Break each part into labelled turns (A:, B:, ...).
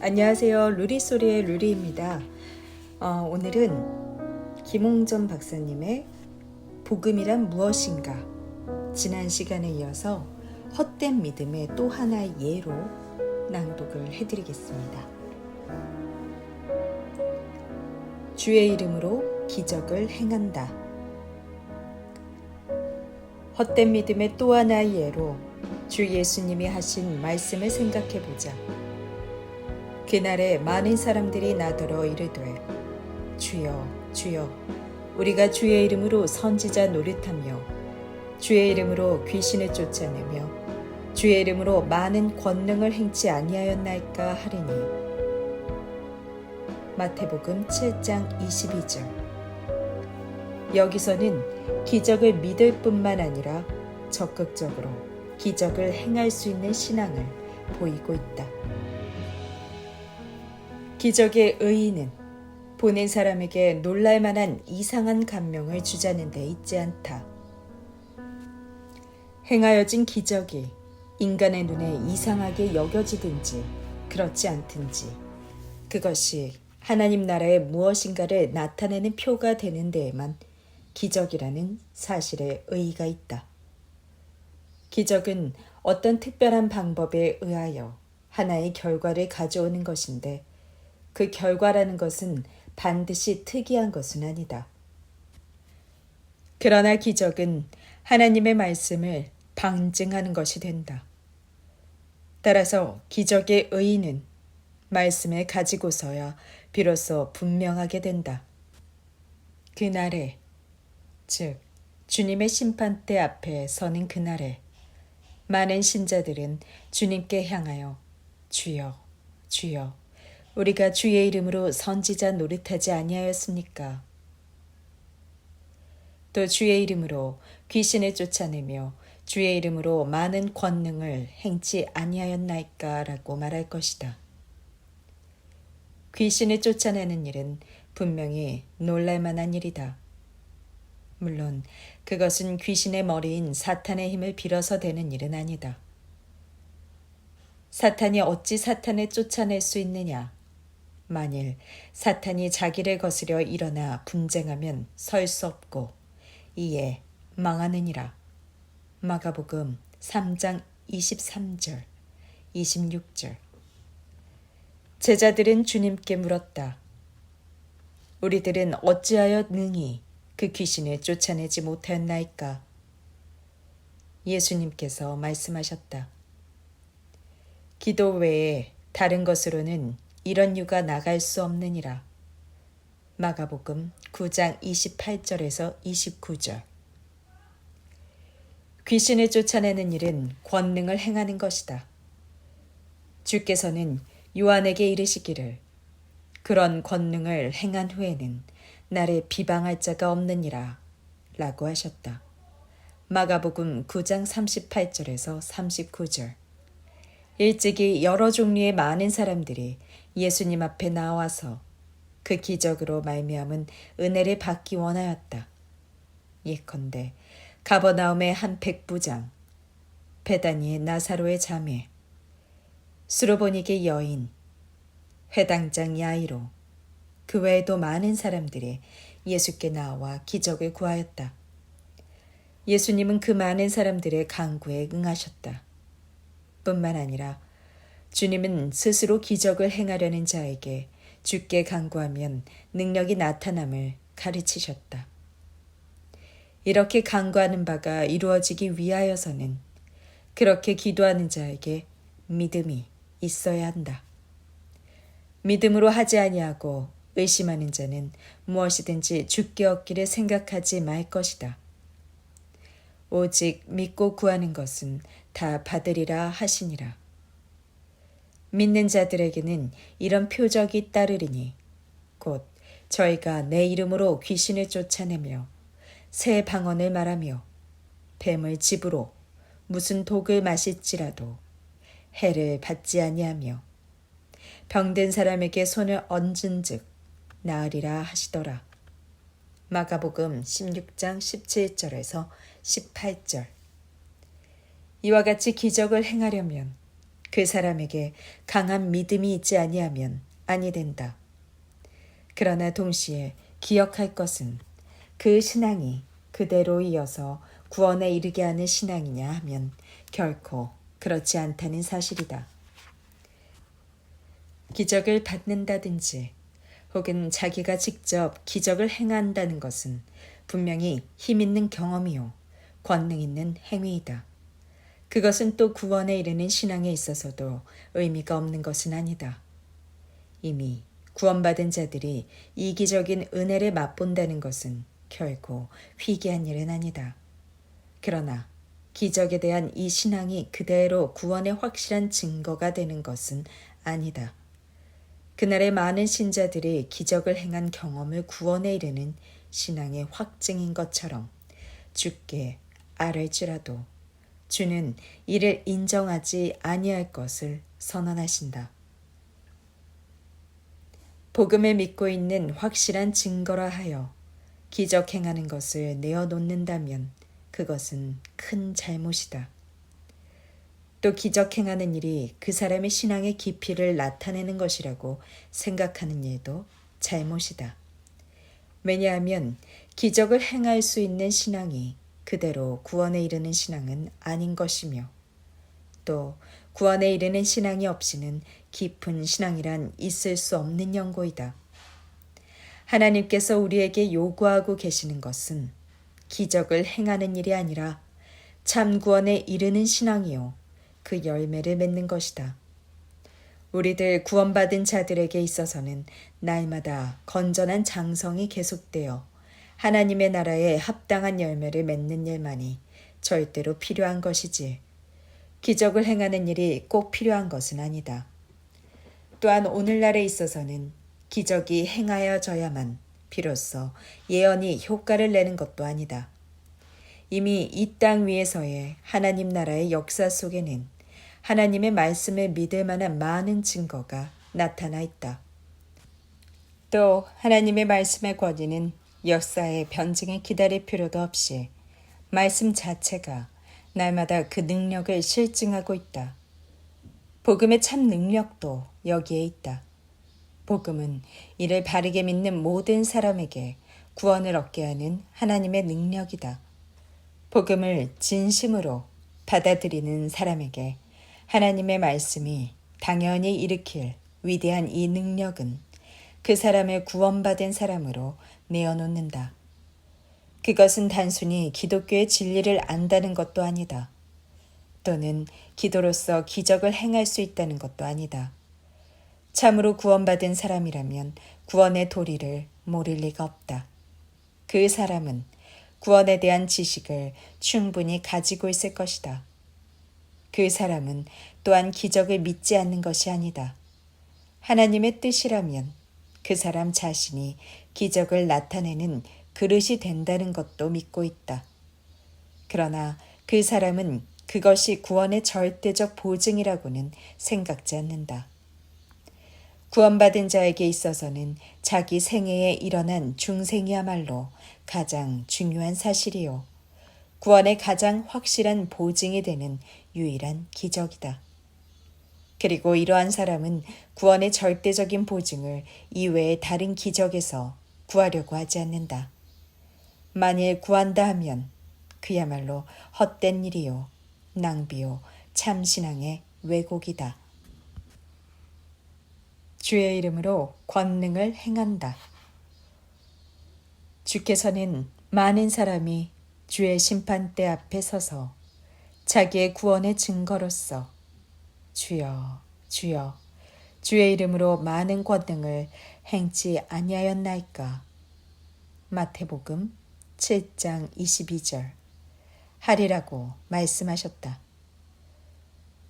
A: 안녕하세요. 루리소리의 루리입니다. 오늘은 김홍전 박사님의 복음이란 무엇인가, 지난 시간에 이어서 헛된 믿음의 또 하나의 예로 낭독을 해드리겠습니다. 주의 이름으로 기적을 행한다. 헛된 믿음의 또 하나의 예로 주 예수님이 하신 말씀을 생각해보자. 그날에 많은 사람들이 나더러 이르되 주여 주여 우리가 주의 이름으로 선지자 노릇하며 주의 이름으로 귀신을 쫓아내며 주의 이름으로 많은 권능을 행치 아니하였나이까 하리니. 마태복음 7장 22절. 여기서는 기적을 믿을 뿐만 아니라 적극적으로 기적을 행할 수 있는 신앙을 보이고 있다. 기적의 의의는 보는 사람에게 놀랄만한 이상한 감명을 주자는 데 있지 않다. 행하여진 기적이 인간의 눈에 이상하게 여겨지든지 그렇지 않든지 그것이 하나님 나라의 무엇인가를 나타내는 표가 되는 데에만 기적이라는 사실에 의의가 있다. 기적은 어떤 특별한 방법에 의하여 하나의 결과를 가져오는 것인데 그 결과라는 것은 반드시 특이한 것은 아니다. 그러나 기적은 하나님의 말씀을 방증하는 것이 된다. 따라서 기적의 의의는 말씀을 가지고서야 비로소 분명하게 된다. 그날에, 즉 주님의 심판대 앞에 서는 그날에 많은 신자들은 주님께 향하여 주여 주여 우리가 주의 이름으로 선지자 노릇하지 아니하였습니까? 또 주의 이름으로 귀신을 쫓아내며 주의 이름으로 많은 권능을 행치 아니하였나이까? 라고 말할 것이다. 귀신을 쫓아내는 일은 분명히 놀랄만한 일이다. 물론 그것은 귀신의 머리인 사탄의 힘을 빌어서 되는 일은 아니다. 사탄이 어찌 사탄을 쫓아낼 수 있느냐? 만일 사탄이 자기를 거스려 일어나 분쟁하면 설 수 없고 이에 망하느니라. 마가복음 3장 23절, 26절. 제자들은 주님께 물었다. 우리들은 어찌하여 능히 그 귀신을 쫓아내지 못하였나이까? 예수님께서 말씀하셨다. 기도 외에 다른 것으로는 이런 유가 나갈 수 없느니라. 마가복음 9장 28절에서 29절. 귀신을 쫓아내는 일은 권능을 행하는 것이다. 주께서는 요한에게 이르시기를 그런 권능을 행한 후에는 나를 비방할 자가 없느니라 라고 하셨다. 마가복음 9장 38절에서 39절. 일찍이 여러 종류의 많은 사람들이 예수님 앞에 나와서 그 기적으로 말미암은 은혜를 받기 원하였다. 예컨대 가버나움의 한 백부장, 베다니의 나사로의 자매, 수로보닉의 여인, 회당장 야이로, 그 외에도 많은 사람들이 예수께 나와 기적을 구하였다. 예수님은 그 많은 사람들의 간구에 응하셨다. 뿐만 아니라 주님은 스스로 기적을 행하려는 자에게 주께 간구하면 능력이 나타남을 가르치셨다. 이렇게 간구하는 바가 이루어지기 위하여서는 그렇게 기도하는 자에게 믿음이 있어야 한다. 믿음으로 하지 아니하고 의심하는 자는 무엇이든지 주께 얻기를 생각하지 말 것이다. 오직 믿고 구하는 것은 다 받으리라 하시니라. 믿는 자들에게는 이런 표적이 따르리니 곧 저희가 내 이름으로 귀신을 쫓아내며 새 방언을 말하며 뱀을 집으로 무슨 독을 마실지라도 해를 받지 아니하며 병든 사람에게 손을 얹은즉 나으리라 하시더라. 마가복음 16장 17절에서 18절. 이와 같이 기적을 행하려면 그 사람에게 강한 믿음이 있지 아니하면 아니 된다. 그러나 동시에 기억할 것은 그 신앙이 그대로 이어서 구원에 이르게 하는 신앙이냐 하면 결코 그렇지 않다는 사실이다. 기적을 받는다든지 혹은 자기가 직접 기적을 행한다는 것은 분명히 힘 있는 경험이요, 권능 있는 행위이다. 그것은 또 구원에 이르는 신앙에 있어서도 의미가 없는 것은 아니다. 이미 구원받은 자들이 이기적인 은혜를 맛본다는 것은 결코 희귀한 일은 아니다. 그러나 기적에 대한 이 신앙이 그대로 구원의 확실한 증거가 되는 것은 아니다. 그날의 많은 신자들이 기적을 행한 경험을 구원에 이르는 신앙의 확증인 것처럼 주께 아뢰지라도 주는 이를 인정하지 아니할 것을 선언하신다. 복음을 믿고 있는 확실한 증거라 하여 기적 행하는 것을 내어놓는다면 그것은 큰 잘못이다. 또 기적 행하는 일이 그 사람의 신앙의 깊이를 나타내는 것이라고 생각하는 일도 잘못이다. 왜냐하면 기적을 행할 수 있는 신앙이 그대로 구원에 이르는 신앙은 아닌 것이며 또 구원에 이르는 신앙이 없이는 깊은 신앙이란 있을 수 없는 연고이다. 하나님께서 우리에게 요구하고 계시는 것은 기적을 행하는 일이 아니라 참 구원에 이르는 신앙이요 그 열매를 맺는 것이다. 우리들 구원받은 자들에게 있어서는 날마다 건전한 장성이 계속되어 하나님의 나라에 합당한 열매를 맺는 일만이 절대로 필요한 것이지 기적을 행하는 일이 꼭 필요한 것은 아니다. 또한 오늘날에 있어서는 기적이 행하여져야만 비로소 예언이 효과를 내는 것도 아니다. 이미 이 땅 위에서의 하나님 나라의 역사 속에는 하나님의 말씀을 믿을 만한 많은 증거가 나타나 있다. 또 하나님의 말씀의 권위는 역사의 변증을 기다릴 필요도 없이 말씀 자체가 날마다 그 능력을 실증하고 있다. 복음의 참 능력도 여기에 있다. 복음은 이를 바르게 믿는 모든 사람에게 구원을 얻게 하는 하나님의 능력이다. 복음을 진심으로 받아들이는 사람에게 하나님의 말씀이 당연히 일으킬 위대한 이 능력은 그 사람을 구원받은 사람으로 내어놓는다. 그것은 단순히 기독교의 진리를 안다는 것도 아니다. 또는 기도로서 기적을 행할 수 있다는 것도 아니다. 참으로 구원받은 사람이라면 구원의 도리를 모를 리가 없다. 그 사람은 구원에 대한 지식을 충분히 가지고 있을 것이다. 그 사람은 또한 기적을 믿지 않는 것이 아니다. 하나님의 뜻이라면 그 사람 자신이 기적을 나타내는 그릇이 된다는 것도 믿고 있다. 그러나 그 사람은 그것이 구원의 절대적 보증이라고는 생각지 않는다. 구원받은 자에게 있어서는 자기 생애에 일어난 중생이야말로 가장 중요한 사실이요. 구원의 가장 확실한 보증이 되는 유일한 기적이다. 그리고 이러한 사람은 구원의 절대적인 보증을 이외의 다른 기적에서 구하려고 하지 않는다. 만일 구한다 하면 그야말로 헛된 일이요, 낭비요, 참신앙의 왜곡이다. 주의 이름으로 권능을 행한다. 주께서는 많은 사람이 주의 심판대 앞에 서서 자기의 구원의 증거로서 주여, 주여, 주의 이름으로 많은 권능을 행치 아니하였나이까. 마태복음 7장 22절 하리라고 말씀하셨다.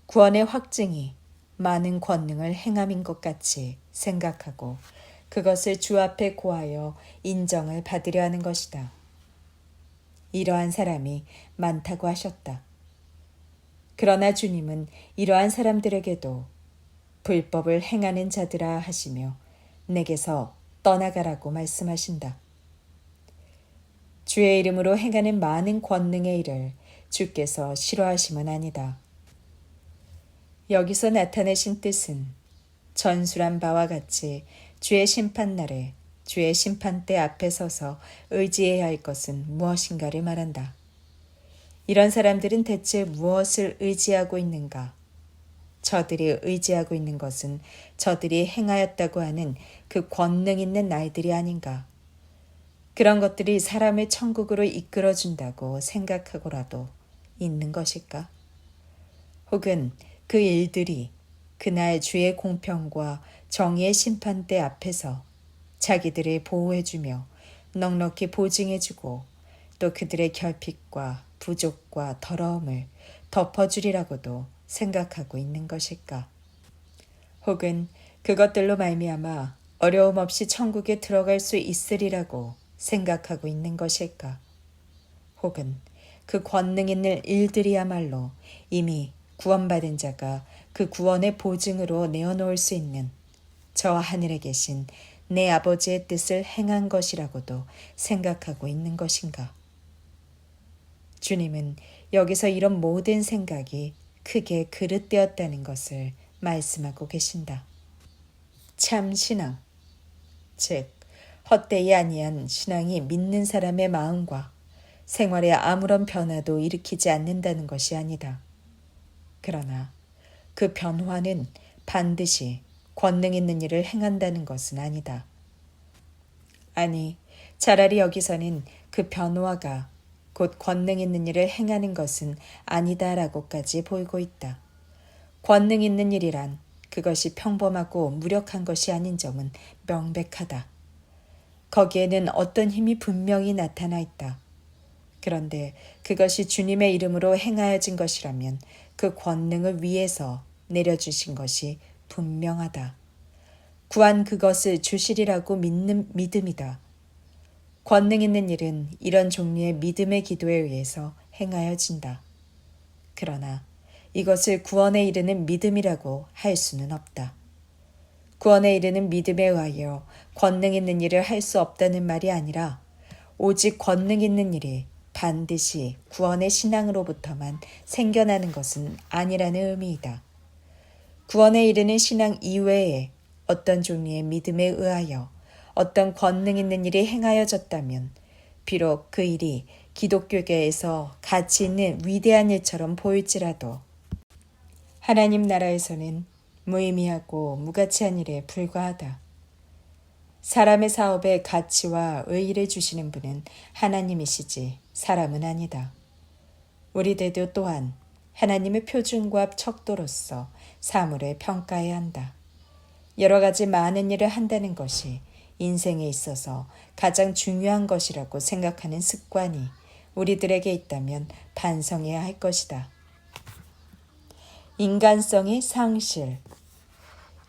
A: 구원의 확증이 많은 권능을 행함인 것 같이 생각하고 그것을 주 앞에 고하여 인정을 받으려 하는 것이다. 이러한 사람이 많다고 하셨다. 그러나 주님은 이러한 사람들에게도 불법을 행하는 자들아 하시며 내게서 떠나가라고 말씀하신다. 주의 이름으로 행하는 많은 권능의 일을 주께서 싫어하심은 아니다. 여기서 나타내신 뜻은 전술한 바와 같이 주의 심판날에 주의 심판대 앞에 서서 의지해야 할 것은 무엇인가를 말한다. 이런 사람들은 대체 무엇을 의지하고 있는가? 저들이 의지하고 있는 것은 저들이 행하였다고 하는 그 권능 있는 날들이 아닌가? 그런 것들이 사람을 천국으로 이끌어준다고 생각하고라도 있는 것일까? 혹은 그 일들이 그날 주의 공평과 정의의 심판대 앞에서 자기들을 보호해주며 넉넉히 보증해주고 또 그들의 결핍과 부족과 더러움을 덮어주리라고도 생각하고 있는 것일까? 혹은 그것들로 말미암아 어려움 없이 천국에 들어갈 수 있으리라고 생각하고 있는 것일까? 혹은 그 권능 있는 일들이야말로 이미 구원받은 자가 그 구원의 보증으로 내어놓을 수 있는 저 하늘에 계신 내 아버지의 뜻을 행한 것이라고도 생각하고 있는 것인가? 주님은 여기서 이런 모든 생각이 크게 그릇되었다는 것을 말씀하고 계신다. 참 신앙, 즉 헛되이 아니한 신앙이 믿는 사람의 마음과 생활에 아무런 변화도 일으키지 않는다는 것이 아니다. 그러나 그 변화는 반드시 권능 있는 일을 행한다는 것은 아니다. 아니, 차라리 여기서는 그 변화가 곧 권능 있는 일을 행하는 것은 아니다라고까지 보이고 있다. 권능 있는 일이란 그것이 평범하고 무력한 것이 아닌 점은 명백하다. 거기에는 어떤 힘이 분명히 나타나 있다. 그런데 그것이 주님의 이름으로 행하여진 것이라면 그 권능을 위해서 내려주신 것이 분명하다. 구한 그것을 주시리라고 믿는 믿음이다. 권능 있는 일은 이런 종류의 믿음의 기도에 의해서 행하여진다. 그러나 이것을 구원에 이르는 믿음이라고 할 수는 없다. 구원에 이르는 믿음에 의하여 권능 있는 일을 할 수 없다는 말이 아니라 오직 권능 있는 일이 반드시 구원의 신앙으로부터만 생겨나는 것은 아니라는 의미이다. 구원에 이르는 신앙 이외에 어떤 종류의 믿음에 의하여 어떤 권능 있는 일이 행하여졌다면 비록 그 일이 기독교계에서 가치 있는 위대한 일처럼 보일지라도 하나님 나라에서는 무의미하고 무가치한 일에 불과하다. 사람의 사업에 가치와 의의를 주시는 분은 하나님이시지 사람은 아니다. 우리들도 또한 하나님의 표준과 척도로서 사물을 평가해야 한다. 여러 가지 많은 일을 한다는 것이 인생에 있어서 가장 중요한 것이라고 생각하는 습관이 우리들에게 있다면 반성해야 할 것이다. 인간성의 상실.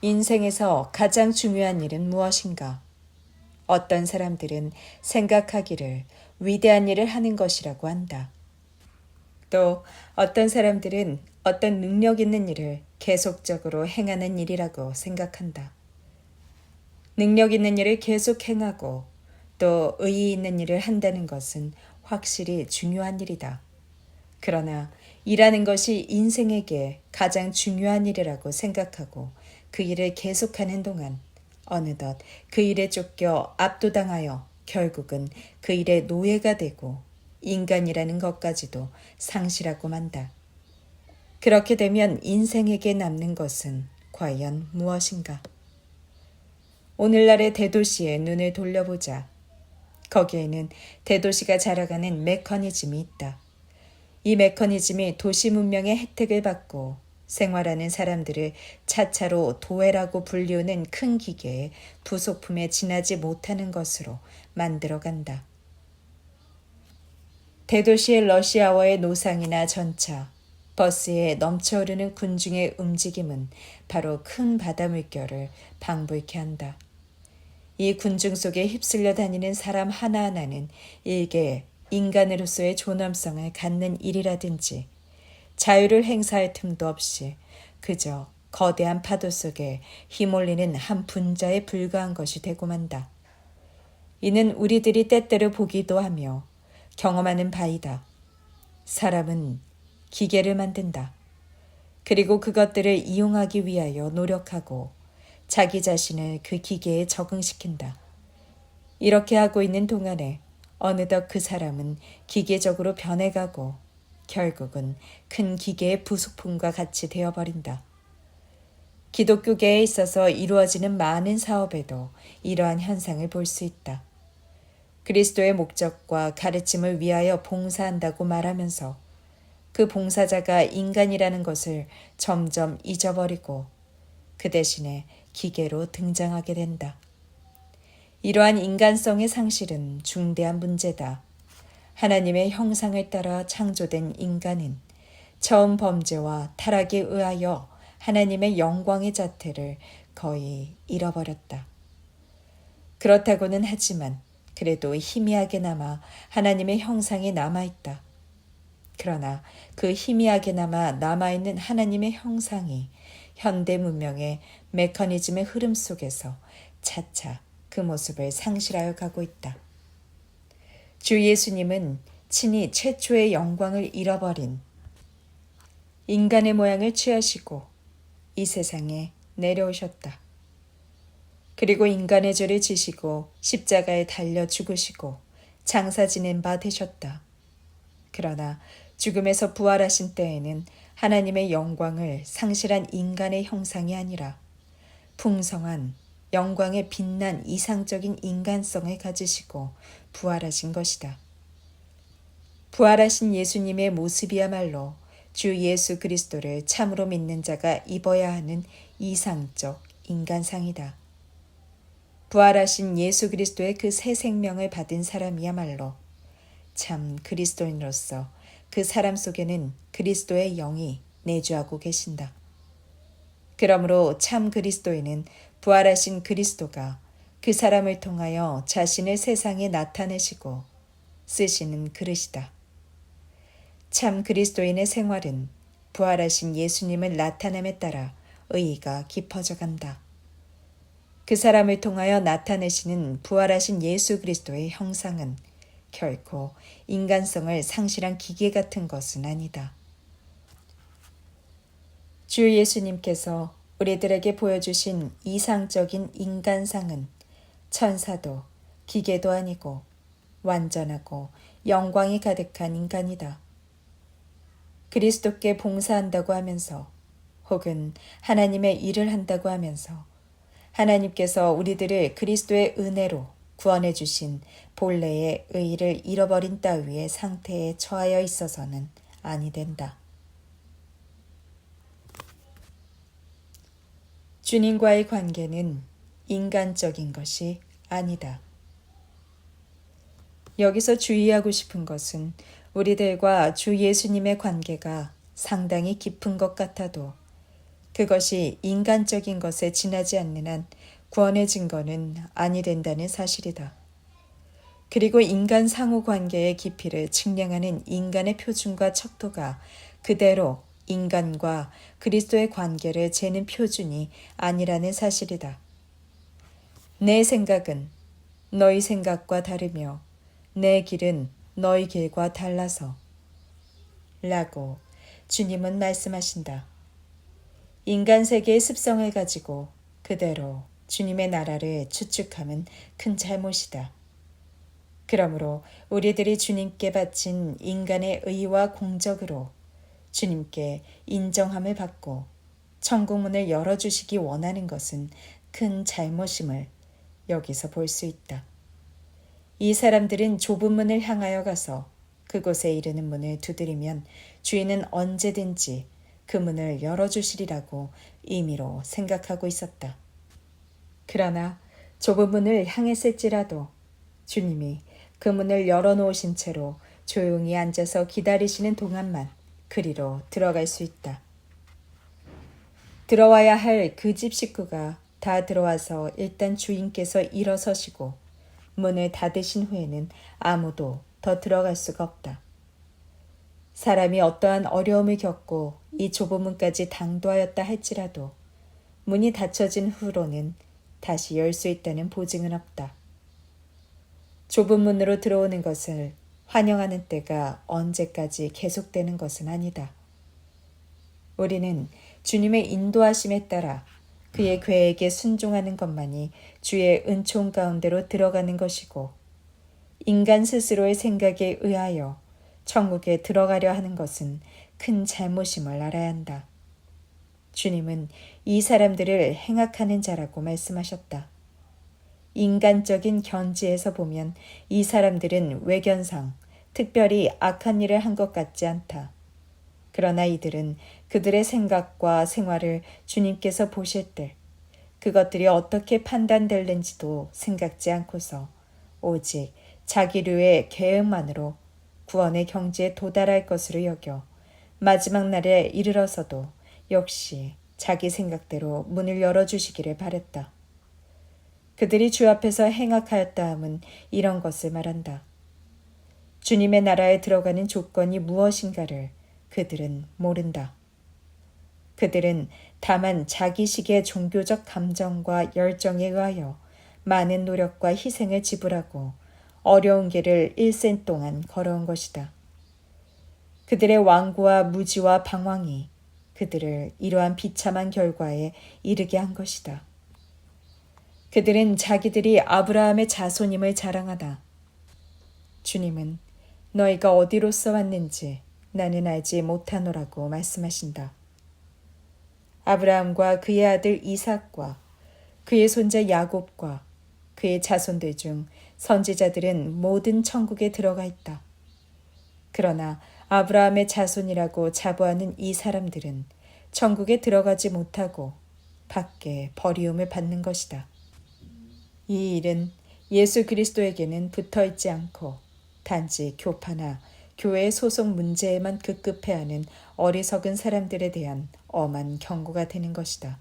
A: 인생에서 가장 중요한 일은 무엇인가? 어떤 사람들은 생각하기를 위대한 일을 하는 것이라고 한다. 또 어떤 사람들은 어떤 능력 있는 일을 계속적으로 행하는 일이라고 생각한다. 능력 있는 일을 계속 행하고 또 의의 있는 일을 한다는 것은 확실히 중요한 일이다. 그러나 일하는 것이 인생에게 가장 중요한 일이라고 생각하고 그 일을 계속하는 동안 어느덧 그 일에 쫓겨 압도당하여 결국은 그 일의 노예가 되고 인간이라는 것까지도 상실하고 만다. 그렇게 되면 인생에게 남는 것은 과연 무엇인가? 오늘날의 대도시에 눈을 돌려보자. 거기에는 대도시가 자라가는 메커니즘이 있다. 이 메커니즘이 도시 문명의 혜택을 받고 생활하는 사람들을 차차로 도회라고 불리우는 큰 기계의 부속품에 지나지 못하는 것으로 만들어간다. 대도시의 러시아워의 노상이나 전차, 버스에 넘쳐흐르는 군중의 움직임은 바로 큰 바다 물결을 방불케 한다. 이 군중 속에 휩쓸려 다니는 사람 하나하나는 일개 인간으로서의 존엄성을 갖는 일이라든지 자유를 행사할 틈도 없이 그저 거대한 파도 속에 휘몰리는 한 분자에 불과한 것이 되고 만다. 이는 우리들이 때때로 보기도 하며 경험하는 바이다. 사람은 기계를 만든다. 그리고 그것들을 이용하기 위하여 노력하고 자기 자신을 그 기계에 적응시킨다. 이렇게 하고 있는 동안에 어느덧 그 사람은 기계적으로 변해가고 결국은 큰 기계의 부속품과 같이 되어버린다. 기독교계에 있어서 이루어지는 많은 사업에도 이러한 현상을 볼 수 있다. 그리스도의 목적과 가르침을 위하여 봉사한다고 말하면서 그 봉사자가 인간이라는 것을 점점 잊어버리고 그 대신에 기계로 등장하게 된다. 이러한 인간성의 상실은 중대한 문제다. 하나님의 형상을 따라 창조된 인간은 처음 범죄와 타락에 의하여 하나님의 영광의 자태를 거의 잃어버렸다. 그렇다고는 하지만 그래도 희미하게나마 하나님의 형상이 남아있다. 그러나 그 희미하게나마 남아있는 하나님의 형상이 현대 문명의 메커니즘의 흐름 속에서 차차 그 모습을 상실하여 가고 있다. 주 예수님은 친히 최초의 영광을 잃어버린 인간의 모양을 취하시고 이 세상에 내려오셨다. 그리고 인간의 죄를 지시고 십자가에 달려 죽으시고 장사 지낸 바 되셨다. 그러나 죽음에서 부활하신 때에는 하나님의 영광을 상실한 인간의 형상이 아니라 풍성한 영광의 빛난 이상적인 인간성을 가지시고 부활하신 것이다. 부활하신 예수님의 모습이야말로 주 예수 그리스도를 참으로 믿는 자가 입어야 하는 이상적 인간상이다. 부활하신 예수 그리스도의 그 새 생명을 받은 사람이야말로 참 그리스도인으로서 그 사람 속에는 그리스도의 영이 내주하고 계신다. 그러므로 참 그리스도인은 부활하신 그리스도가 그 사람을 통하여 자신을 세상에 나타내시고 쓰시는 그릇이다. 참 그리스도인의 생활은 부활하신 예수님을 나타냄에 따라 의의가 깊어져 간다. 그 사람을 통하여 나타내시는 부활하신 예수 그리스도의 형상은 결코 인간성을 상실한 기계 같은 것은 아니다. 주 예수님께서 우리들에게 보여주신 이상적인 인간상은 천사도 기계도 아니고 완전하고 영광이 가득한 인간이다. 그리스도께 봉사한다고 하면서 혹은 하나님의 일을 한다고 하면서 하나님께서 우리들을 그리스도의 은혜로 구원해 주신 본래의 의의를 잃어버린 따위의 상태에 처하여 있어서는 아니 된다. 주님과의 관계는 인간적인 것이 아니다. 여기서 주의하고 싶은 것은 우리들과 주 예수님의 관계가 상당히 깊은 것 같아도 그것이 인간적인 것에 지나지 않는 한 구원의 증거는 아니 된다는 사실이다. 그리고 인간 상호 관계의 깊이를 측량하는 인간의 표준과 척도가 그대로 인간과 그리스도의 관계를 재는 표준이 아니라는 사실이다. 내 생각은 너희 생각과 다르며 내 길은 너희 길과 달라서 라고 주님은 말씀하신다. 인간 세계의 습성을 가지고 그대로 주님의 나라를 추측함은 큰 잘못이다. 그러므로 우리들이 주님께 바친 인간의 의와 공적으로 주님께 인정함을 받고 천국문을 열어주시기 원하는 것은 큰 잘못임을 여기서 볼 수 있다. 이 사람들은 좁은 문을 향하여 가서 그곳에 이르는 문을 두드리면 주인은 언제든지 그 문을 열어주시리라고 임의로 생각하고 있었다. 그러나 좁은 문을 향했을지라도 주님이 그 문을 열어놓으신 채로 조용히 앉아서 기다리시는 동안만 그리로 들어갈 수 있다. 들어와야 할 그 집 식구가 다 들어와서 일단 주인께서 일어서시고 문을 닫으신 후에는 아무도 더 들어갈 수가 없다. 사람이 어떠한 어려움을 겪고 이 좁은 문까지 당도하였다 할지라도 문이 닫혀진 후로는 다시 열 수 있다는 보증은 없다. 좁은 문으로 들어오는 것을 환영하는 때가 언제까지 계속되는 것은 아니다. 우리는 주님의 인도하심에 따라 그의 계획에 순종하는 것만이 주의 은총 가운데로 들어가는 것이고, 인간 스스로의 생각에 의하여 천국에 들어가려 하는 것은 큰 잘못임을 알아야 한다. 주님은 이 사람들을 행악하는 자라고 말씀하셨다. 인간적인 견지에서 보면 이 사람들은 외견상 특별히 악한 일을 한 것 같지 않다. 그러나 이들은 그들의 생각과 생활을 주님께서 보실 때 그것들이 어떻게 판단될는지도 생각지 않고서 오직 자기류의 계획만으로 구원의 경지에 도달할 것으로 여겨 마지막 날에 이르러서도 역시 자기 생각대로 문을 열어주시기를 바랬다. 그들이 주 앞에서 행악하였다함은 이런 것을 말한다. 주님의 나라에 들어가는 조건이 무엇인가를 그들은 모른다. 그들은 다만 자기식의 종교적 감정과 열정에 의하여 많은 노력과 희생을 지불하고 어려운 길을 일생 동안 걸어온 것이다. 그들의 완고와 무지와 방황이 그들을 이러한 비참한 결과에 이르게 한 것이다. 그들은 자기들이 아브라함의 자손임을 자랑하다. 주님은 너희가 어디로서 왔는지 나는 알지 못하노라고 말씀하신다. 아브라함과 그의 아들 이삭과 그의 손자 야곱과 그의 자손들 중 선지자들은 모든 천국에 들어가 있다. 그러나 아브라함의 자손이라고 자부하는 이 사람들은 천국에 들어가지 못하고 밖에 버리움을 받는 것이다. 이 일은 예수 그리스도에게는 붙어 있지 않고 단지 교파나 교회의 소속 문제에만 급급해하는 어리석은 사람들에 대한 엄한 경고가 되는 것이다.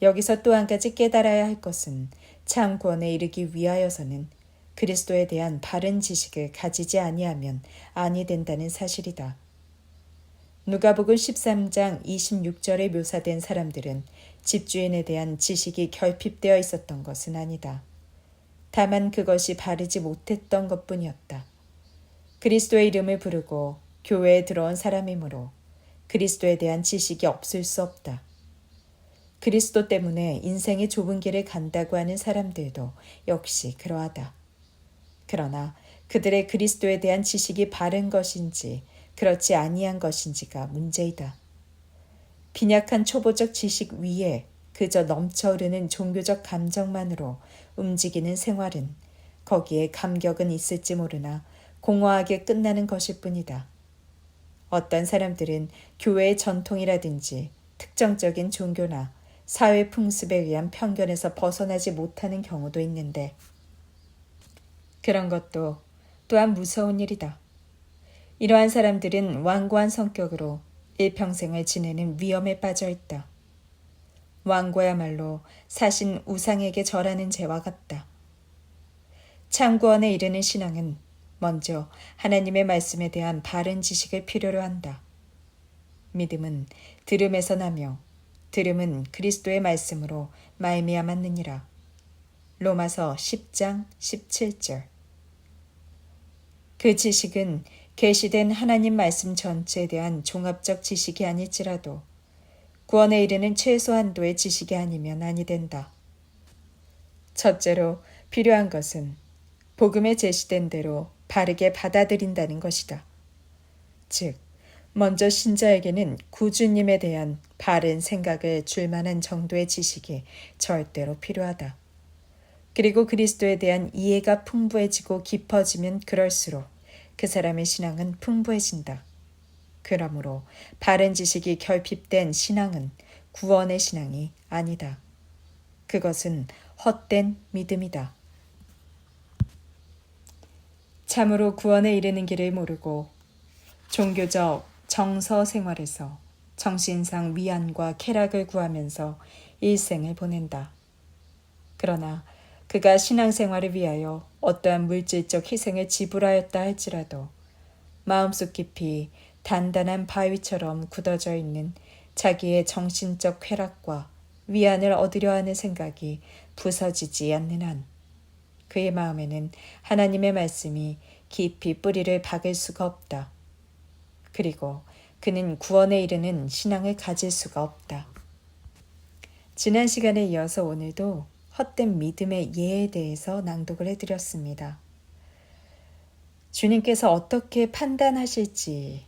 A: 여기서 또 한 가지 깨달아야 할 것은 참 구원에 이르기 위하여서는 그리스도에 대한 바른 지식을 가지지 아니하면 아니 된다는 사실이다. 누가복음 13장 26절에 묘사된 사람들은 집주인에 대한 지식이 결핍되어 있었던 것은 아니다. 다만 그것이 바르지 못했던 것뿐이었다. 그리스도의 이름을 부르고 교회에 들어온 사람이므로 그리스도에 대한 지식이 없을 수 없다. 그리스도 때문에 인생의 좁은 길을 간다고 하는 사람들도 역시 그러하다. 그러나 그들의 그리스도에 대한 지식이 바른 것인지 그렇지 아니한 것인지가 문제이다. 빈약한 초보적 지식 위에 그저 넘쳐 흐르는 종교적 감정만으로 움직이는 생활은 거기에 감격은 있을지 모르나 공허하게 끝나는 것일 뿐이다. 어떤 사람들은 교회의 전통이라든지 특정적인 종교나 사회 풍습에 의한 편견에서 벗어나지 못하는 경우도 있는데 그런 것도 또한 무서운 일이다. 이러한 사람들은 완고한 성격으로 일평생을 지내는 위험에 빠져 있다. 완고야말로 사신 우상에게 절하는 죄와 같다. 참구원에 이르는 신앙은 먼저 하나님의 말씀에 대한 바른 지식을 필요로 한다. 믿음은 들음에서 나며 들음은 그리스도의 말씀으로 말미암았느니라. 로마서 10장 17절. 그 지식은 계시된 하나님 말씀 전체에 대한 종합적 지식이 아닐지라도 구원에 이르는 최소한도의 지식이 아니면 아니 된다. 첫째로 필요한 것은 복음에 제시된 대로 바르게 받아들인다는 것이다. 즉, 먼저 신자에게는 구주님에 대한 바른 생각을 줄 만한 정도의 지식이 절대로 필요하다. 그리고 그리스도에 대한 이해가 풍부해지고 깊어지면 그럴수록 그 사람의 신앙은 풍부해진다. 그러므로 바른 지식이 결핍된 신앙은 구원의 신앙이 아니다. 그것은 헛된 믿음이다. 참으로 구원에 이르는 길을 모르고 종교적 정서 생활에서 정신상 위안과 쾌락을 구하면서 일생을 보낸다. 그러나 그가 신앙생활을 위하여 어떠한 물질적 희생을 지불하였다 할지라도 마음속 깊이 단단한 바위처럼 굳어져 있는 자기의 정신적 쾌락과 위안을 얻으려 하는 생각이 부서지지 않는 한 그의 마음에는 하나님의 말씀이 깊이 뿌리를 박을 수가 없다. 그리고 그는 구원에 이르는 신앙을 가질 수가 없다. 지난 시간에 이어서 오늘도 헛된 믿음의 예에 대해서 낭독을 해드렸습니다. 주님께서 어떻게 판단하실지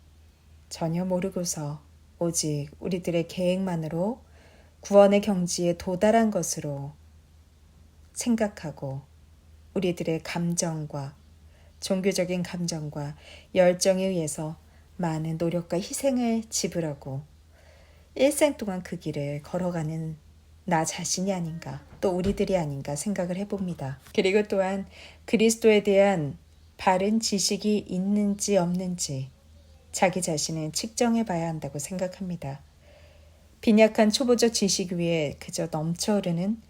A: 전혀 모르고서 오직 우리들의 계획만으로 구원의 경지에 도달한 것으로 생각하고 우리들의 감정과 종교적인 감정과 열정에 의해서 많은 노력과 희생을 지불하고 일생 동안 그 길을 걸어가는 나 자신이 아닌가, 또 우리들이 아닌가 생각을 해봅니다. 그리고 또한 그리스도에 대한 바른 지식이 있는지 없는지 자기 자신을 측정해 봐야 한다고 생각합니다. 빈약한 초보적 지식 위에 그저 넘쳐흐르는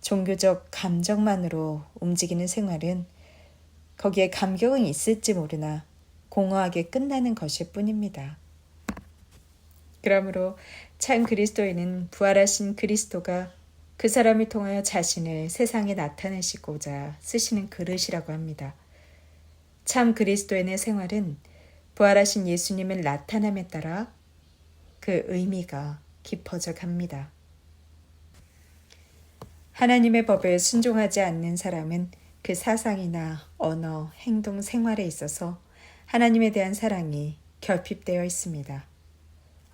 A: 종교적 감정만으로 움직이는 생활은 거기에 감격은 있을지 모르나 공허하게 끝나는 것일 뿐입니다. 그러므로 참 그리스도인은 부활하신 그리스도가 그 사람을 통하여 자신을 세상에 나타내시고자 쓰시는 그릇이라고 합니다. 참 그리스도인의 생활은 부활하신 예수님을 나타남에 따라 그 의미가 깊어져 갑니다. 하나님의 법에 순종하지 않는 사람은 그 사상이나 언어, 행동, 생활에 있어서 하나님에 대한 사랑이 결핍되어 있습니다.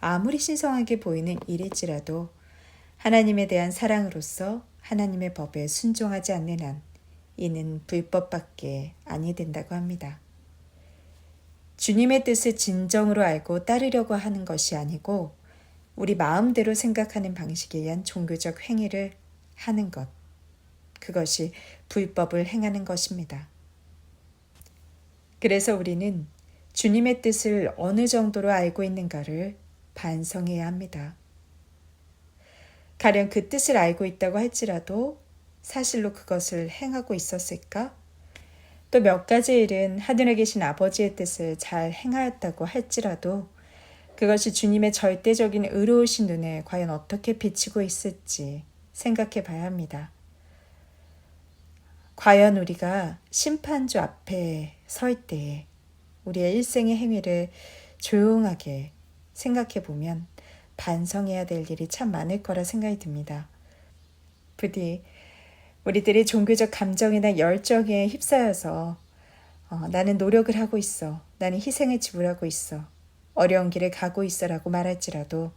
A: 아무리 신성하게 보이는 일일지라도 하나님에 대한 사랑으로서 하나님의 법에 순종하지 않는 한 이는 불법밖에 아니 된다고 합니다. 주님의 뜻을 진정으로 알고 따르려고 하는 것이 아니고 우리 마음대로 생각하는 방식에 의한 종교적 행위를 하는 것, 그것이 불법을 행하는 것입니다. 그래서 우리는 주님의 뜻을 어느 정도로 알고 있는가를 반성해야 합니다. 가령 그 뜻을 알고 있다고 할지라도 사실로 그것을 행하고 있었을까? 또 몇 가지 일은 하늘에 계신 아버지의 뜻을 잘 행하였다고 할지라도 그것이 주님의 절대적인 의로우신 눈에 과연 어떻게 비치고 있을지 생각해 봐야 합니다. 과연 우리가 심판주 앞에 설 때에 우리의 일생의 행위를 조용하게 생각해 보면 반성해야 될 일이 참 많을 거라 생각이 듭니다. 부디 우리들이 종교적 감정이나 열정에 휩싸여서 나는 노력을 하고 있어, 나는 희생을 지불하고 있어, 어려운 길을 가고 있어라고 말할지라도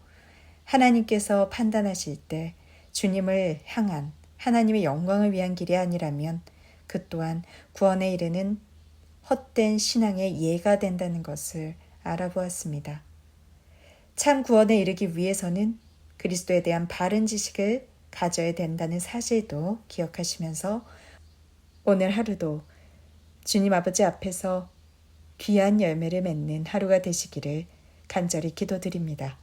A: 하나님께서 판단하실 때 주님을 향한 하나님의 영광을 위한 길이 아니라면 그 또한 구원에 이르는 헛된 신앙의 예가 된다는 것을 알아보았습니다. 참 구원에 이르기 위해서는 그리스도에 대한 바른 지식을 가져야 된다는 사실도 기억하시면서 오늘 하루도 주님 아버지 앞에서 귀한 열매를 맺는 하루가 되시기를 간절히 기도드립니다.